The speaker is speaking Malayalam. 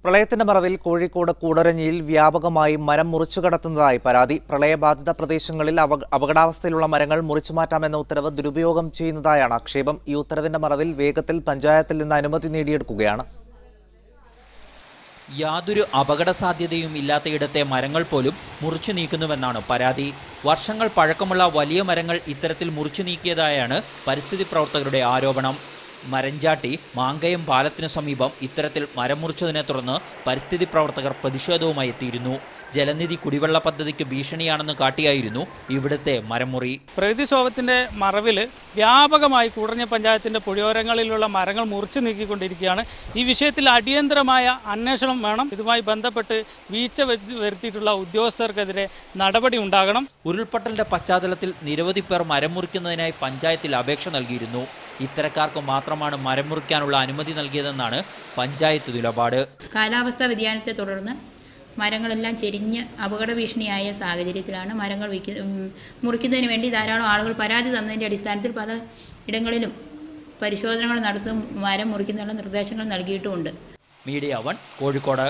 പ്രളയത്തിന്റെ മറവിൽ കോഴിക്കോട് കൂടരഞ്ഞിയിൽ വ്യാപകമായി മരം മുറിച്ചു കടത്തുന്നതായി പരാതി. പ്രളയബാധിത പ്രദേശങ്ങളിൽ അപകടാവസ്ഥയിലുള്ള മരങ്ങൾ മുറിച്ചുമാറ്റാമെന്ന ഉത്തരവ് ദുരുപയോഗം ചെയ്യുന്നതായാണ് ആക്ഷേപം. ഈ ഉത്തരവിന്റെ മറവിൽ വേഗത്തിൽ പഞ്ചായത്തിൽ നിന്ന് അനുമതി നേടിയെടുക്കുകയാണ്. യാതൊരു അപകട സാധ്യതയും ഇല്ലാത്തയിടത്തെ മരങ്ങൾ പോലും മുറിച്ചു നീക്കുന്നുവെന്നാണ് പരാതി. വർഷങ്ങൾ പഴക്കമുള്ള വലിയ മരങ്ങൾ ഇത്തരത്തിൽ മുറിച്ചു നീക്കിയതായാണ് പരിസ്ഥിതി പ്രവർത്തകരുടെ ആരോപണം. മരഞ്ചാട്ടി മാങ്കയം പാലത്തിനു സമീപം ഇത്തരത്തിൽ മരം മുറിച്ചതിനെ തുടർന്ന് പരിസ്ഥിതി പ്രവർത്തകർ പ്രതിഷേധവുമായി എത്തിയിരുന്നു. ജലനിധി കുടിവെള്ള പദ്ധതിക്ക് ഭീഷണിയാണെന്ന് കാട്ടിയായിരുന്നു ഇവിടുത്തെ മരമുറി. പ്രകൃതിക്ഷോഭത്തിന്റെ മറവിൽ വ്യാപകമായി കൂടരഞ്ഞി പഞ്ചായത്തിന്റെ പുഴയോരങ്ങളിലുള്ള മരങ്ങൾ മുറിച്ചു നീക്കിക്കൊണ്ടിരിക്കുകയാണ്. ഈ വിഷയത്തിൽ അടിയന്തരമായ അന്വേഷണം വേണം. ഇതുമായി ബന്ധപ്പെട്ട് വീഴ്ച വരുത്തിയിട്ടുള്ള ഉദ്യോഗസ്ഥർക്കെതിരെ നടപടി ഉണ്ടാകണം. ഉരുൾപൊട്ടലിന്റെ പശ്ചാത്തലത്തിൽ നിരവധി പേർ മരം മുറിക്കുന്നതിനായി പഞ്ചായത്തിൽ അപേക്ഷ നൽകിയിരുന്നു. ഇത്തരക്കാർക്ക് മാത്രമാണ് മരം മുറിക്കാനുള്ള അനുമതി നൽകിയതെന്നാണ് പഞ്ചായത്ത് നിലപാട്. കാലാവസ്ഥാ വ്യതിയാനത്തെ തുടർന്ന് മരങ്ങളെല്ലാം ചെരിഞ്ഞ് അപകട ഭീഷണിയായ സാഹചര്യത്തിലാണ് മരങ്ങൾ മുറിക്കുന്നതിന് വേണ്ടി ധാരാളം ആളുകൾ പരാതി തന്നതിൻ്റെ അടിസ്ഥാനത്തിൽ പല ഇടങ്ങളിലും പരിശോധനകൾ നടത്തും മരം മുറിക്കുന്നതിനുള്ള നിർദ്ദേശങ്ങൾ നൽകിയിട്ടുമുണ്ട്. മീഡിയ 1 കോഴിക്കോട്.